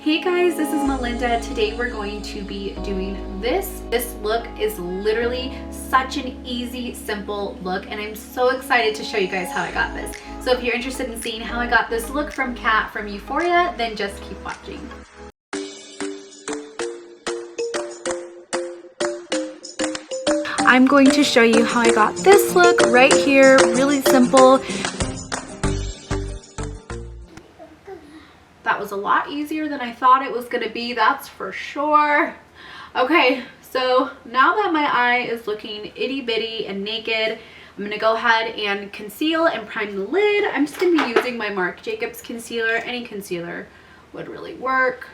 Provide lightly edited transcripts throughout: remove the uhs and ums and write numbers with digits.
Hey guys, this is Melinda. Today we're going to be doing this. This look is literally such an easy, simple look, and I'm so excited to show you guys how I got this. So if you're interested in seeing how I got this look from Kat from Euphoria, then just keep watching. I'm going to show you how I got this look right here, really simple. That was a lot easier than I thought it was gonna be, that's for sure. Okay, so now that my eye is looking itty bitty and naked, I'm gonna go ahead and conceal and prime the lid. I'm just gonna be using my Marc Jacobs concealer. Any concealer would really work.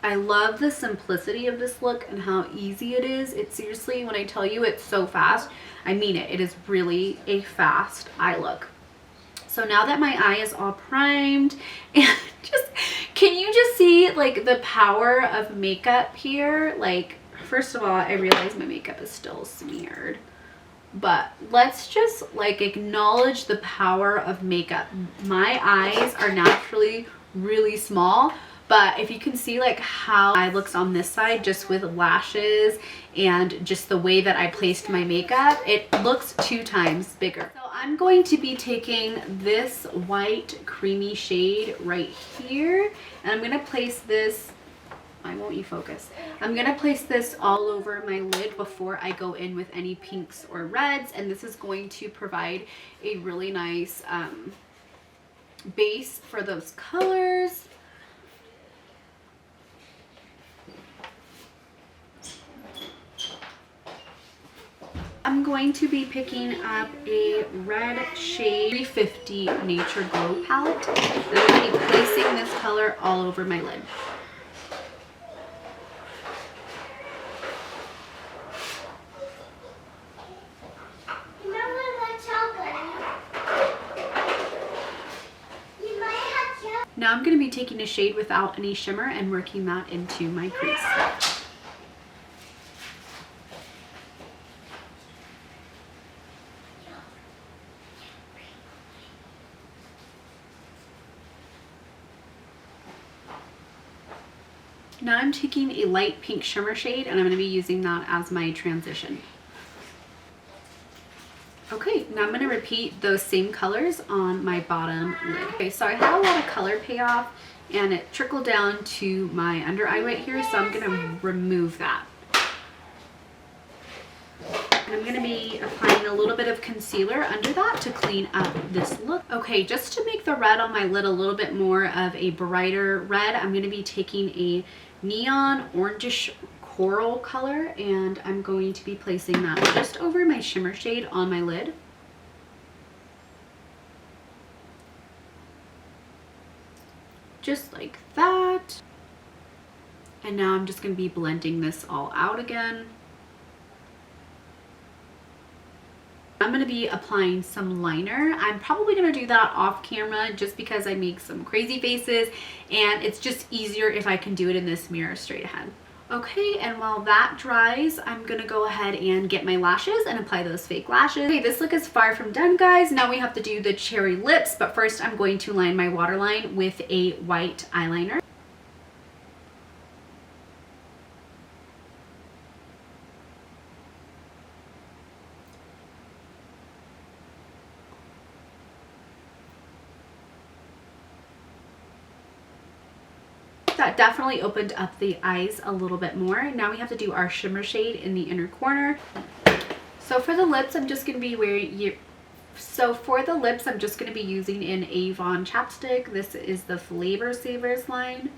I love the simplicity of this look and how easy it is. It seriously, when I tell you it's so fast, I mean it. It is really a fast eye look. So now that my eye is all primed, and can you just see like the power of makeup here? Like, first of all, I realize my makeup is still smeared, but let's just like acknowledge the power of makeup. My eyes are naturally really small, but if you can see like how eye looks on this side just with lashes and just the way that I placed my makeup, it looks 2 times bigger. So I'm going to be taking this white creamy shade right here, and I'm gonna place this, why won't you focus? I'm gonna place this all over my lid before I go in with any pinks or reds, and this is going to provide a really nice base for those colors. I'm going to be picking up a red shade 350 Nature Glow palette, and I'm going to be placing this color all over my lid. Now I'm going to be taking a shade without any shimmer and working that into my crease. Now I'm taking a light pink shimmer shade, and I'm going to be using that as my transition. Okay, now I'm going to repeat those same colors on my bottom lid. Okay, so I had a lot of color payoff and it trickled down to my under eye right here, so I'm going to remove that. And I'm going to be applying a little bit of concealer under that to clean up this look. Okay, just to make the red on my lid a little bit more of a brighter red, I'm going to be taking a neon orangish coral color, and I'm going to be placing that just over my shimmer shade on my lid. Just like that. And now I'm just going to be blending this all out again. I'm going to be applying some liner. I'm probably going to do that off camera just because I make some crazy faces, and it's just easier if I can do it in this mirror straight ahead. Okay, and while that dries, I'm going to go ahead and get my lashes and apply those fake lashes. Okay, this look is far from done, guys. Now we have to do the cherry lips, but first I'm going to line my waterline with a white eyeliner. That definitely opened up the eyes a little bit more. Now we have to do our shimmer shade in the inner corner. So for the lips, I'm just going to be using an Avon chapstick. This is the Flavor Savers line.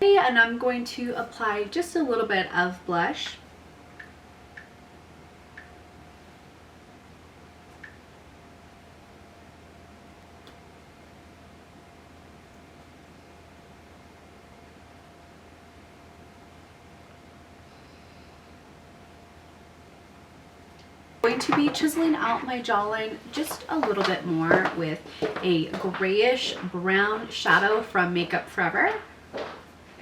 And I'm going to apply just a little bit of blush. Going to be chiseling out my jawline just a little bit more with a grayish brown shadow from Makeup Forever.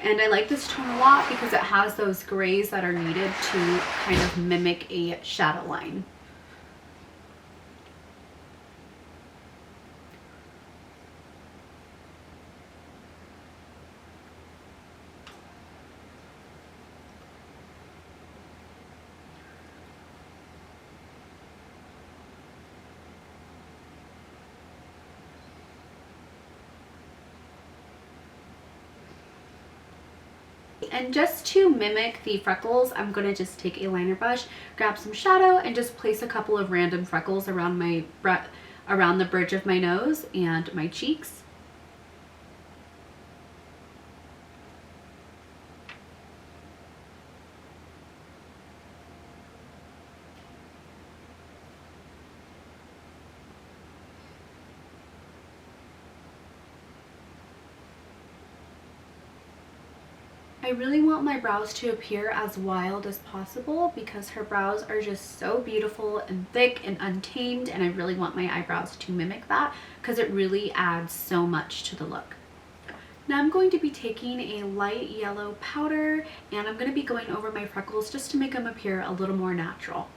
And I like this tone a lot because it has those grays that are needed to kind of mimic a shadow line. And just to mimic the freckles, I'm going to just take a liner brush, grab some shadow, and just place a couple of random freckles around around the bridge of my nose and my cheeks. I really want my brows to appear as wild as possible because her brows are just so beautiful and thick and untamed, and I really want my eyebrows to mimic that because it really adds so much to the look. Now I'm going to be taking a light yellow powder and I'm going to be going over my freckles just to make them appear a little more natural.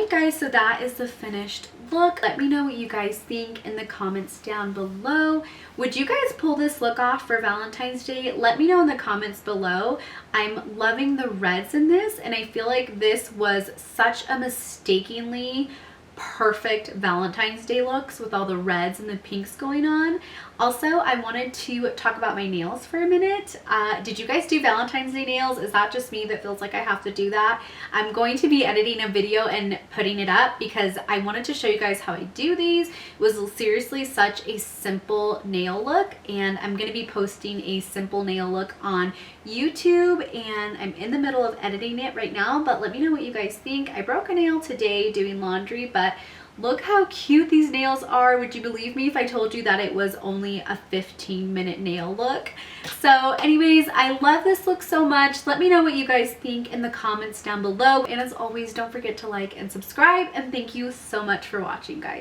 Guys, so that is the finished look. Let me know what you guys think in the comments down below. Would you guys pull this look off for Valentine's Day? Let me know in the comments below. I'm loving the reds in this, and I feel like this was such a mistakenly perfect Valentine's Day looks with all the reds and the pinks going on. Also, I wanted to talk about my nails for a minute. Did you guys do Valentine's Day nails? Is that just me that feels like I have to do that? I'm going to be editing a video and putting it up because I wanted to show you guys how I do these. It was seriously such a simple nail look, and I'm going to be posting a simple nail look on YouTube, and I'm in the middle of editing it right now, but let me know what you guys think. I broke a nail today doing laundry, but look how cute these nails are. Would you believe me if I told you that it was only a 15-minute nail look? So anyways, I love this look so much. Let me know what you guys think in the comments down below. And as always, don't forget to like and subscribe. And thank you so much for watching, guys.